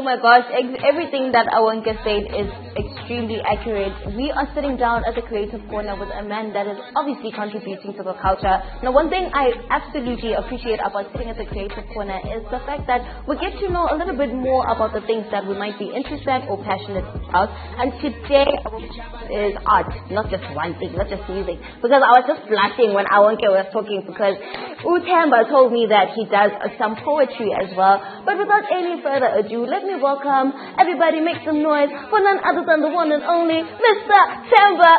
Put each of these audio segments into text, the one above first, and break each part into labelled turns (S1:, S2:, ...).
S1: Oh my gosh, everything that Awanka said is extremely accurate. We are sitting down at the Creative Corner with a man that is obviously contributing to the culture. Now, one thing I absolutely appreciate about sitting at the Creative Corner is the fact that we get to know a little bit more about the things that we might be interested or passionate about. And today is art, not just one thing, not just music. Because I was just blushing when Awanka was talking because Themba told me that he does some poetry as well. But without any further ado, let me welcome everybody, make some noise for none other than the one and only Mr. Themba.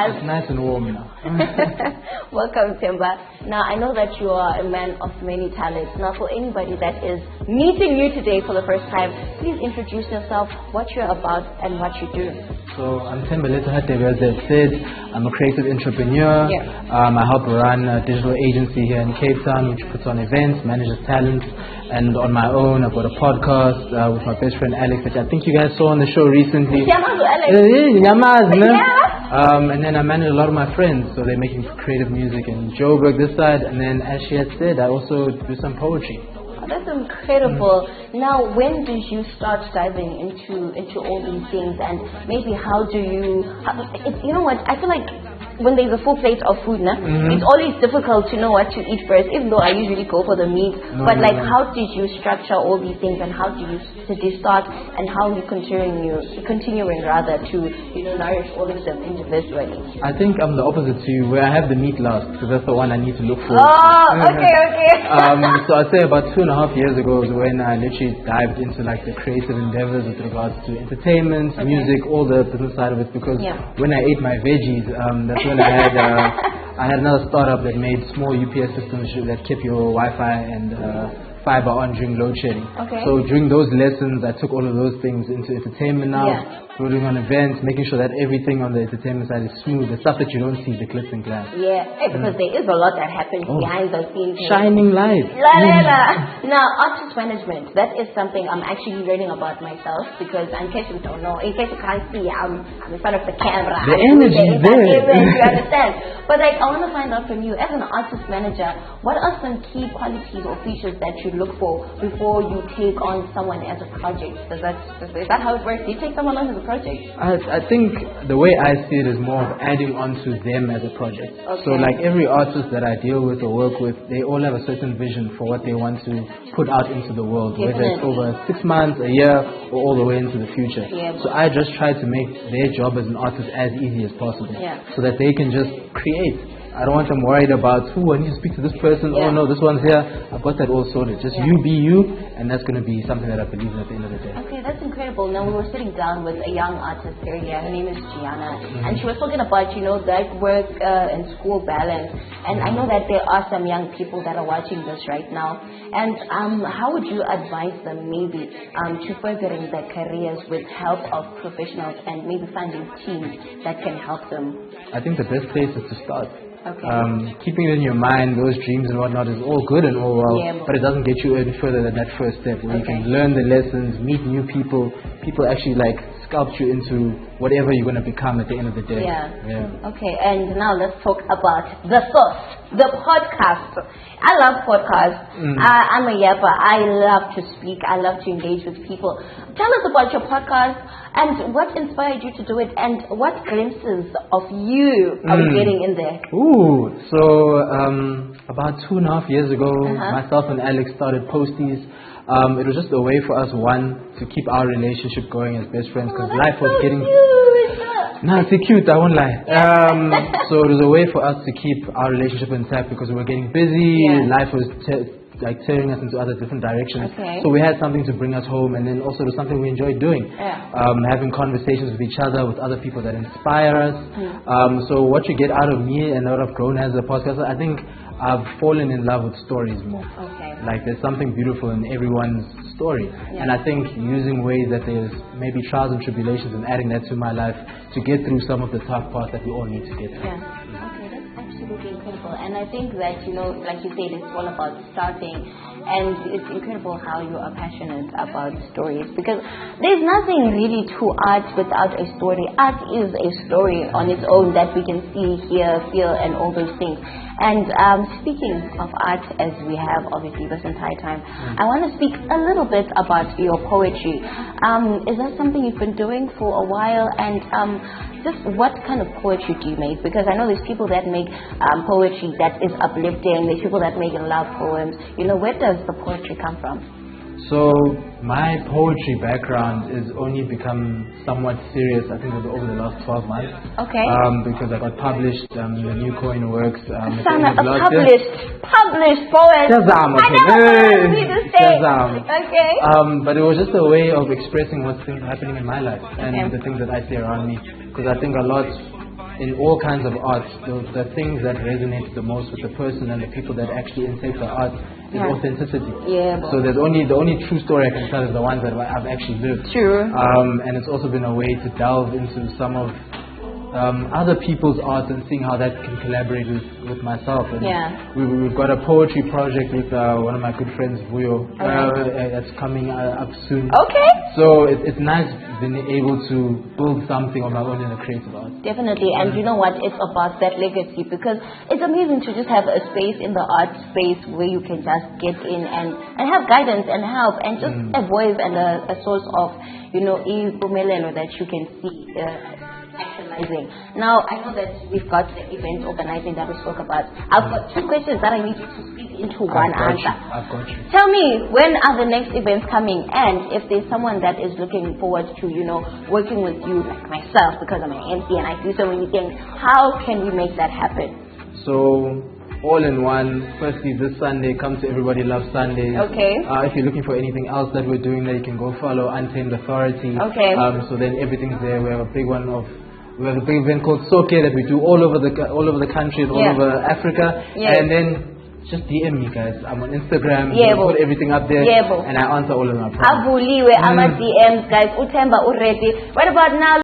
S2: It's nice and warm now.
S1: Welcome, Themba. Now, I know that you are a man of many talents. Now, for anybody that is meeting you today for the first time, please introduce yourself, what you're about, and what you do.
S2: So, I'm Themba, as I said, I'm a creative entrepreneur.
S1: Yeah.
S2: I help run a digital agency here in Cape Town, which puts on events, manages talent. And on my own, I've got a podcast with my best friend Alex, which I think you guys saw on the show recently. And then I manage a lot of my friends, so they're making creative music in Joburg this side. And then, as she had said, I also do some poetry.
S1: Oh, that's incredible. Now, when did you start diving into all these things, and maybe how do you? You know what? I feel like when there's a full plate of food, it's always difficult to know what to eat first, even though I usually go for the meat. How did you structure all these things, and how did you start, and how are you continuing rather to nourish all of them individually?
S2: I think I'm the opposite to you, where I have the meat last, because that's the one I need to look for.
S1: Oh, okay.
S2: So I'd say about 2.5 years ago was when I literally dived into like the creative endeavors with regards to entertainment, music, all the business side of it, because when I ate my veggies, that's when I had another startup that made small UPS systems that kept your Wi-Fi and fiber on during load shedding.
S1: Okay.
S2: So during those lessons, I took all of those things into entertainment now, putting on events, making sure that everything on the entertainment side is smooth, the stuff that you don't see, the glitz and glamour.
S1: Yeah, because there is a lot that happens behind the scenes.
S2: Shining light.
S1: Now, artist management, that is something I'm actually learning about myself, because in case you don't know, in case you can't see, I'm in front of the camera.
S2: The energy is there.
S1: You understand? But I want to find out from you, as an artist manager, what are some key qualities or features that you look for before you take on someone as a project? Is that how it works? Do you take someone on as a project?
S2: I think the way I see it is more of adding on to them as a project.
S1: Okay.
S2: So like every artist that I deal with or work with, they all have a certain vision for what they want to put out into the world, whether it's over 6 months, a year, or all the way into the future.
S1: Yeah.
S2: So I just try to make their job as an artist as easy as possible, so that they can just create. I don't want them worried about, I need to speak to this person, oh no, this one's here. I've got that all sorted. Just you be you, and that's going to be something that I believe in at the end of the day.
S1: Okay, that's incredible. Now, we were sitting down with a young artist earlier. Her name is Gianna, and she was talking about, that work and school balance. And I know that there are some young people that are watching this right now. And how would you advise them maybe to furthering their careers with help of professionals and maybe finding teams that can help them?
S2: I think the best place is to start.
S1: Okay.
S2: Keeping it in your mind, those dreams and whatnot is all good and all well, but it doesn't get you any further than that first step where you can learn the lessons, meet new people. People actually sculpt you into whatever you're going to become at the end of the day.
S1: Okay, and now let's talk about the source, the podcast. I love podcasts. I'm a yapper. I love to speak. I love to engage with people. Tell us about your podcast and what inspired you to do it, and what glimpses of you are we getting in there?
S2: So about 2.5 years ago, myself and Alex started Posties. It was just a way for us, to keep our relationship going as best friends, because life was getting... No, it's cute, I won't lie. So it was a way for us to keep our relationship intact, because we were getting busy, life was tearing us into other different directions. So we had something to bring us home, and then also it was something we enjoyed doing. Having conversations with each other, with other people that inspire us. So what you get out of me and what I've grown as a podcaster, I think I've fallen in love with stories more. Like there's something beautiful in everyone's story. And I think using ways that there's maybe trials and tribulations and adding that to my life to get through some of the tough parts that we all need to get through.
S1: Okay, that's absolutely incredible. And I think that, like you said, it's all about starting. And it's incredible how you are passionate about stories, because there's nothing really to art without a story. Art is a story on its own that we can see, hear, feel, and all those things. And speaking of art, as we have obviously this entire time, I want to speak a little bit about your poetry. Is that something you've been doing for a while? And just what kind of poetry do you make? Because I know there's people that make poetry that is uplifting. There's people that make love poems. Where does the poetry come from?
S2: So my poetry background is only become somewhat serious, I think, over the last 12 months.
S1: Okay.
S2: Because I got published in the New Coin Works.
S1: Published poet. I never see this day. Okay.
S2: But it was just a way of expressing what's happening in my life and the things that I see around me. Because I think a lot in all kinds of art, the things that resonate the most with the person and the people that actually intake the art is authenticity.
S1: Yeah.
S2: So the only true story I can tell is the ones that I've actually lived.
S1: True.
S2: And it's also been a way to delve into some of other people's art and seeing how that can collaborate with myself. And we've got a poetry project with one of my good friends, Vuyo, that's coming up soon.
S1: Okay.
S2: So it's nice being able to build something of my own in a creative art.
S1: Definitely. And you know what? It's about that legacy, because it's amazing to just have a space in the art space where you can just get in and have guidance and help and just a voice and a source of, ipumelelo that you can see actualizing. Now, I know that we've got the event organizing that we spoke about. I've got two questions that I need you to speak into one answer.
S2: I've got you.
S1: Tell me, when are the next events coming? And if there's someone that is looking forward to, working with you, like myself, because I'm an MC and I do so many things, how can we make that happen?
S2: So, all in one. Firstly, this Sunday, come to Everybody Loves Sundays.
S1: Okay.
S2: If you're looking for anything else that we're doing there, you can go follow Untamed Authority.
S1: Okay.
S2: So then everything's there. We have a big event called Soke that we do all over the country and all over Africa.
S1: Yeah.
S2: And then just DM me, guys. I'm on Instagram. Put everything up there, and I answer all of them.
S1: Avuliwe ama DMs, guys. Uthemba already. What about now?